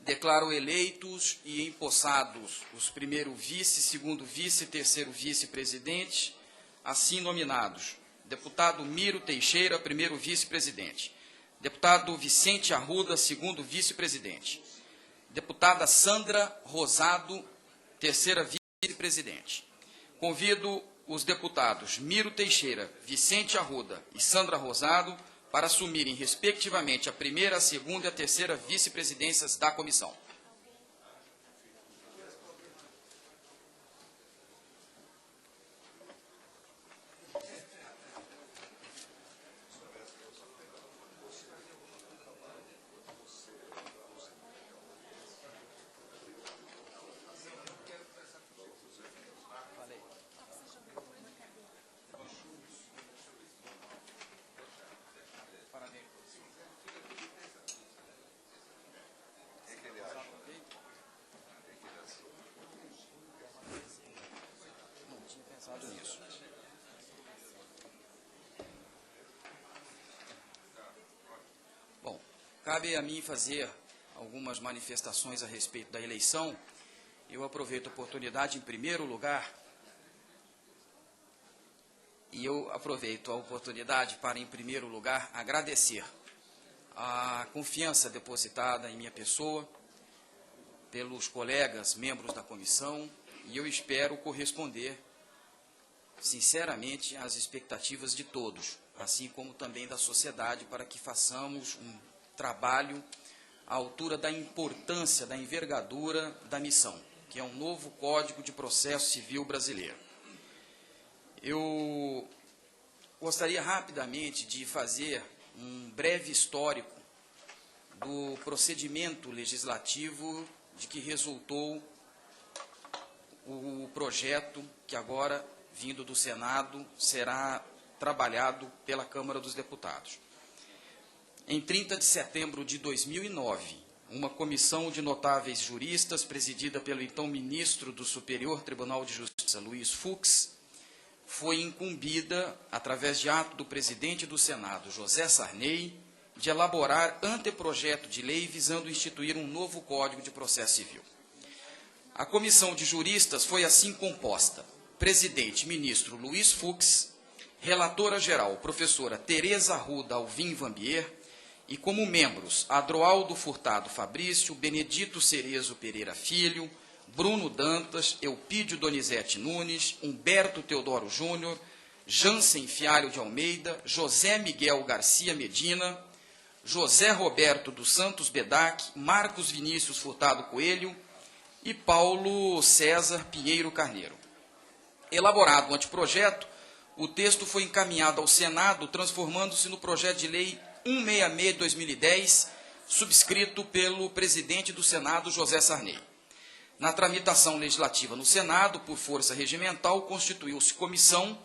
Declaro eleitos e empossados os primeiro vice, segundo vice e terceiro vice-presidente, assim nominados. Deputado Miro Teixeira, primeiro vice-presidente. Deputado Vicente Arruda, segundo vice-presidente. Deputada Sandra Rosado, terceira vice-presidente. Convido os deputados Miro Teixeira, Vicente Arruda e Sandra Rosado para assumirem, respectivamente, a primeira, a segunda e a terceira vice-presidências da comissão. Nisso. Bom, cabe a mim fazer algumas manifestações a respeito da eleição. Eu aproveito a oportunidade, em primeiro lugar, para, em primeiro lugar, agradecer a confiança depositada em minha pessoa pelos colegas membros da comissão, e eu espero corresponder sinceramente às expectativas de todos, assim como também da sociedade, para que façamos um trabalho à altura da importância, da envergadura da missão, que é um novo Código de Processo Civil brasileiro. Eu gostaria rapidamente de fazer um breve histórico do procedimento legislativo de que resultou o projeto que agora, vindo do Senado, será trabalhado pela Câmara dos Deputados. Em 30 de setembro de 2009, uma comissão de notáveis juristas, presidida pelo então ministro do Superior Tribunal de Justiça, Luiz Fux, foi incumbida, através de ato do presidente do Senado, José Sarney, de elaborar anteprojeto de lei visando instituir um novo Código de Processo Civil. A comissão de juristas foi assim composta: presidente, ministro Luiz Fux, relatora-geral, professora Tereza Arruda Alvim Vambier, e como membros, Adroaldo Furtado Fabrício, Benedito Cerezo Pereira Filho, Bruno Dantas, Eupídio Donizete Nunes, Humberto Teodoro Júnior, Jansen Fialho de Almeida, José Miguel Garcia Medina, José Roberto dos Santos Bedac, Marcos Vinícius Furtado Coelho e Paulo César Pinheiro Carneiro. Elaborado o anteprojeto, o texto foi encaminhado ao Senado, transformando-se no projeto de lei 166 de 2010, subscrito pelo presidente do Senado, José Sarney. Na tramitação legislativa no Senado, por força regimental, constituiu-se comissão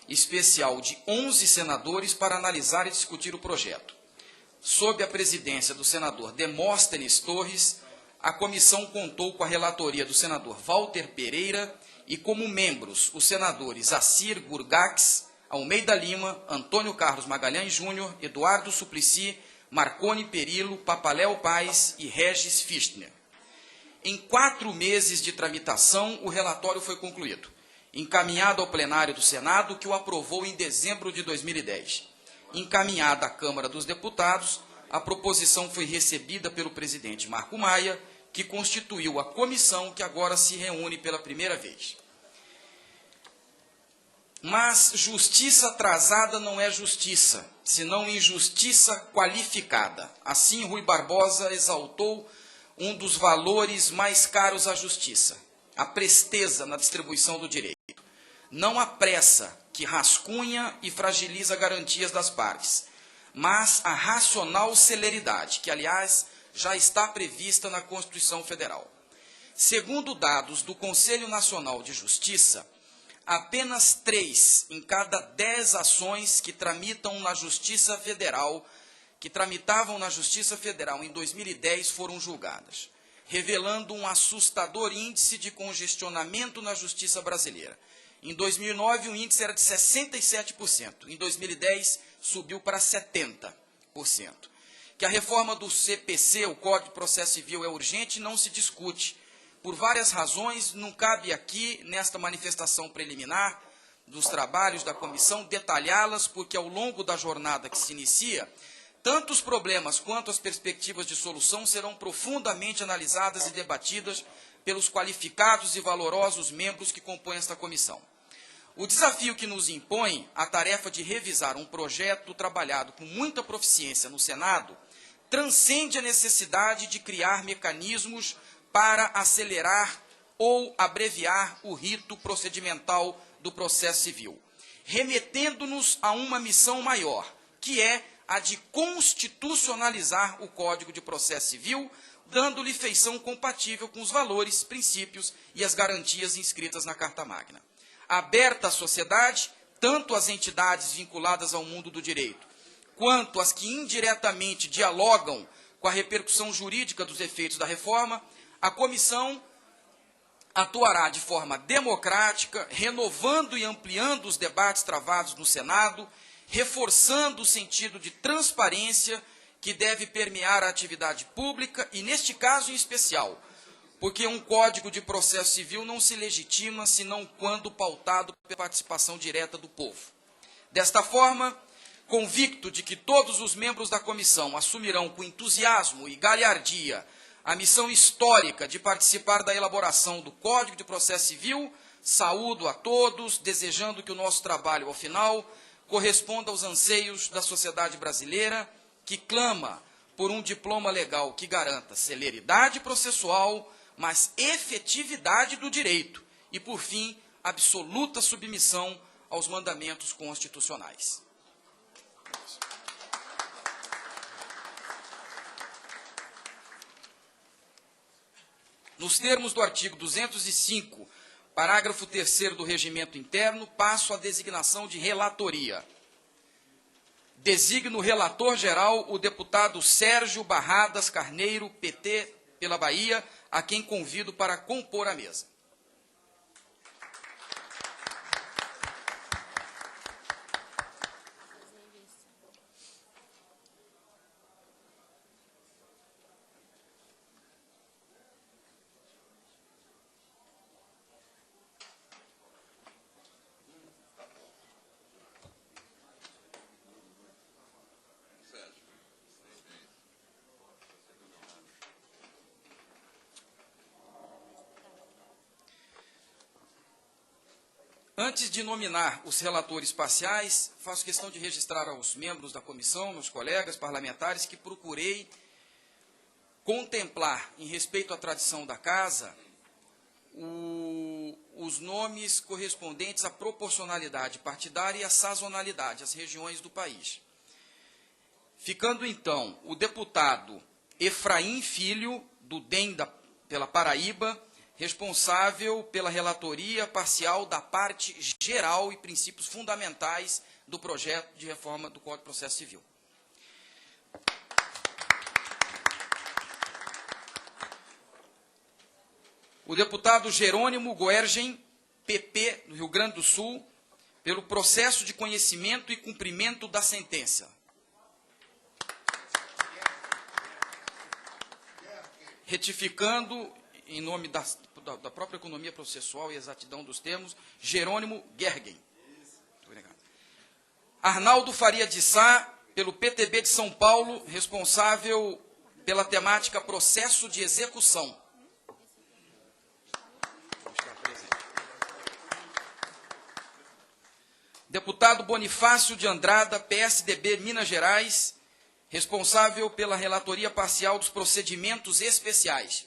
especial de 11 senadores para analisar e discutir o projeto. Sob a presidência do senador Demóstenes Torres, a comissão contou com a relatoria do senador Walter Pereira e como membros os senadores Assir Gurgax, Almeida Lima, Antônio Carlos Magalhães Júnior, Eduardo Suplicy, Marconi Perillo, Papaléu Paes e Regis Fichtner. Em 4 meses de tramitação, o relatório foi concluído, encaminhado ao plenário do Senado, que o aprovou em dezembro de 2010. Encaminhada à Câmara dos Deputados, a proposição foi recebida pelo presidente Marco Maia, que constituiu a comissão que agora se reúne pela primeira vez. Mas justiça atrasada não é justiça, senão injustiça qualificada. Assim, Rui Barbosa exaltou um dos valores mais caros à justiça, a presteza na distribuição do direito. Não a pressa, que rascunha e fragiliza garantias das partes, mas a racional celeridade, que, aliás, já está prevista na Constituição Federal. Segundo dados do Conselho Nacional de Justiça, apenas 3 em cada 10 ações que tramitavam na Justiça Federal em 2010 foram julgadas, revelando um assustador índice de congestionamento na justiça brasileira. Em 2009, o índice era de 67%. Em 2010, subiu para 70%. que a reforma do CPC, o Código de Processo Civil, é urgente e não se discute. Por várias razões, não cabe aqui, nesta manifestação preliminar dos trabalhos da comissão, detalhá-las, porque ao longo da jornada que se inicia, tanto os problemas quanto as perspectivas de solução serão profundamente analisadas e debatidas pelos qualificados e valorosos membros que compõem esta comissão. O desafio que nos impõe a tarefa de revisar um projeto trabalhado com muita proficiência no Senado transcende a necessidade de criar mecanismos para acelerar ou abreviar o rito procedimental do processo civil, remetendo-nos a uma missão maior, que é a de constitucionalizar o Código de Processo Civil, dando-lhe feição compatível com os valores, princípios e as garantias inscritas na Carta Magna. Aberta à sociedade, tanto as entidades vinculadas ao mundo do direito, quanto as que indiretamente dialogam com a repercussão jurídica dos efeitos da reforma, a comissão atuará de forma democrática, renovando e ampliando os debates travados no Senado, reforçando o sentido de transparência que deve permear a atividade pública e, neste caso em especial, porque um Código de Processo Civil não se legitima senão quando pautado pela participação direta do povo. Desta forma, convicto de que todos os membros da comissão assumirão com entusiasmo e galhardia a missão histórica de participar da elaboração do Código de Processo Civil, saúdo a todos, desejando que o nosso trabalho, ao final, corresponda aos anseios da sociedade brasileira, que clama por um diploma legal que garanta celeridade processual, mas efetividade do direito e, por fim, absoluta submissão aos mandamentos constitucionais. Nos termos do artigo 205, parágrafo 3º do Regimento Interno, passo à designação de relatoria. Designo relator geral o deputado Sérgio Barradas Carneiro, PT, pela Bahia, a quem convido para compor a mesa. Antes de nominar os relatores parciais, faço questão de registrar aos membros da comissão, meus colegas parlamentares, que procurei contemplar, em respeito à tradição da casa, os nomes correspondentes à proporcionalidade partidária e à sazonalidade, às regiões do país. Ficando, então, o deputado Efraim Filho, do DEM pela Paraíba, responsável pela relatoria parcial da parte geral e princípios fundamentais do projeto de reforma do Código de Processo Civil. O deputado Jerônimo Goergen, PP, do Rio Grande do Sul, pelo processo de conhecimento e cumprimento da sentença. Retificando, em nome da própria economia processual e exatidão dos termos, Jerônimo Gergen. Arnaldo Faria de Sá, pelo PTB de São Paulo, responsável pela temática processo de execução. Deputado Bonifácio de Andrada, PSDB, Minas Gerais, responsável pela relatoria parcial dos procedimentos especiais.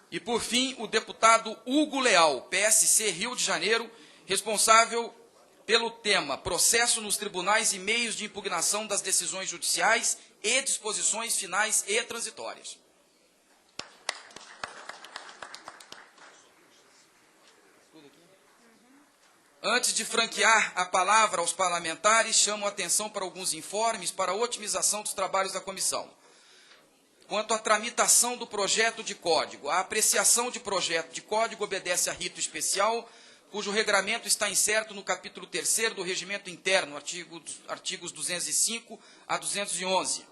E, por fim, o deputado Hugo Leal, PSC, Rio de Janeiro, responsável pelo tema processo nos tribunais e meios de impugnação das decisões judiciais e disposições finais e transitórias. Antes de franquear a palavra aos parlamentares, chamo a atenção para alguns informes para a otimização dos trabalhos da comissão. Quanto à tramitação do projeto de código, a apreciação de projeto de código obedece a rito especial cujo regramento está incerto no capítulo 3º do Regimento Interno, artigos 205 a 211.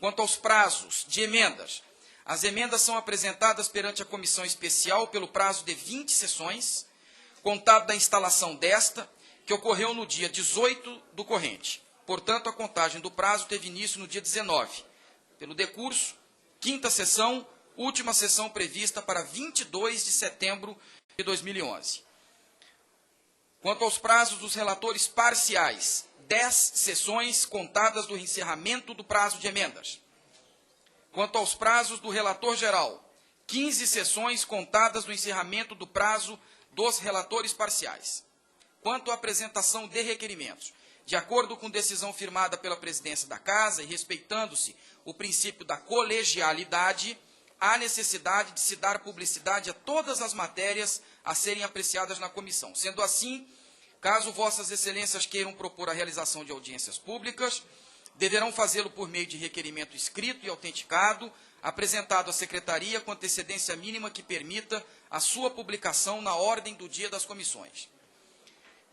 Quanto aos prazos de emendas, as emendas são apresentadas perante a comissão especial pelo prazo de 20 sessões, contado da instalação desta, que ocorreu no dia 18 do corrente. Portanto, a contagem do prazo teve início no dia 19. Pelo decurso, 5ª sessão, última sessão prevista para 22 de setembro de 2011. Quanto aos prazos dos relatores parciais, 10 sessões contadas do encerramento do prazo de emendas. Quanto aos prazos do relator geral, 15 sessões contadas do encerramento do prazo dos relatores parciais. Quanto à apresentação de requerimentos, de acordo com decisão firmada pela presidência da Casa e respeitando-se o princípio da colegialidade, há necessidade de se dar publicidade a todas as matérias a serem apreciadas na comissão. Sendo assim, caso vossas excelências queiram propor a realização de audiências públicas, deverão fazê-lo por meio de requerimento escrito e autenticado, apresentado à Secretaria com antecedência mínima que permita a sua publicação na ordem do dia das comissões.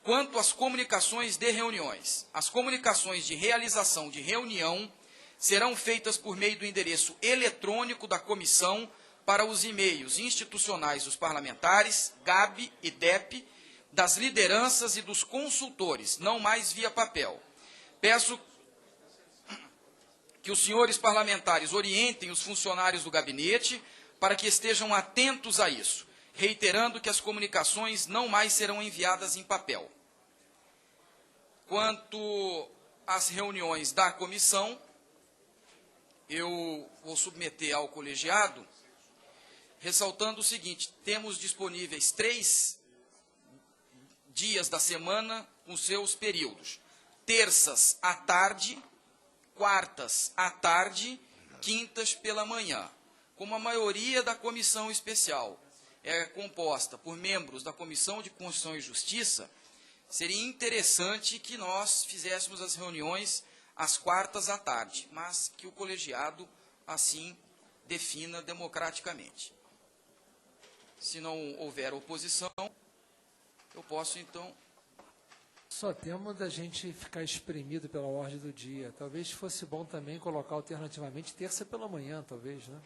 Quanto às comunicações de reuniões, as comunicações de realização de reunião serão feitas por meio do endereço eletrônico da comissão para os e-mails institucionais dos parlamentares, GAB e DEP, das lideranças e dos consultores, não mais via papel. Peço que os senhores parlamentares orientem os funcionários do gabinete para que estejam atentos a isso, reiterando que as comunicações não mais serão enviadas em papel. Quanto às reuniões da comissão, eu vou submeter ao colegiado, ressaltando o seguinte: temos disponíveis 3 dias da semana com seus períodos. Terças à tarde, quartas à tarde, quintas pela manhã. Como a maioria da comissão especial é composta por membros da Comissão de Constituição e Justiça, seria interessante que nós fizéssemos as reuniões às quartas à tarde, mas que o colegiado assim defina democraticamente. Se não houver oposição, eu posso, então... Só temos da gente ficar espremido pela ordem do dia. Talvez fosse bom também colocar alternativamente terça pela manhã, talvez, né?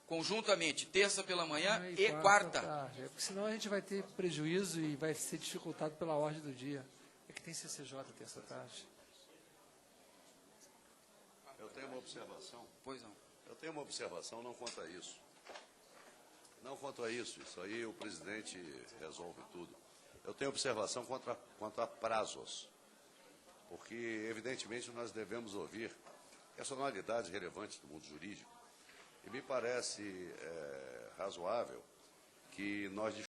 Conjuntamente, terça pela manhã e quarta. Tarde. Porque senão a gente vai ter prejuízo e vai ser dificultado pela ordem do dia. É que tem CCJ terça tarde. Eu tenho uma observação. Pois não. Eu tenho uma observação não quanto a isso. Não quanto a isso. Isso aí o presidente resolve tudo. Eu tenho observação quanto a prazos. Porque, evidentemente, nós devemos ouvir personalidades relevantes do mundo jurídico. E me parece razoável que nós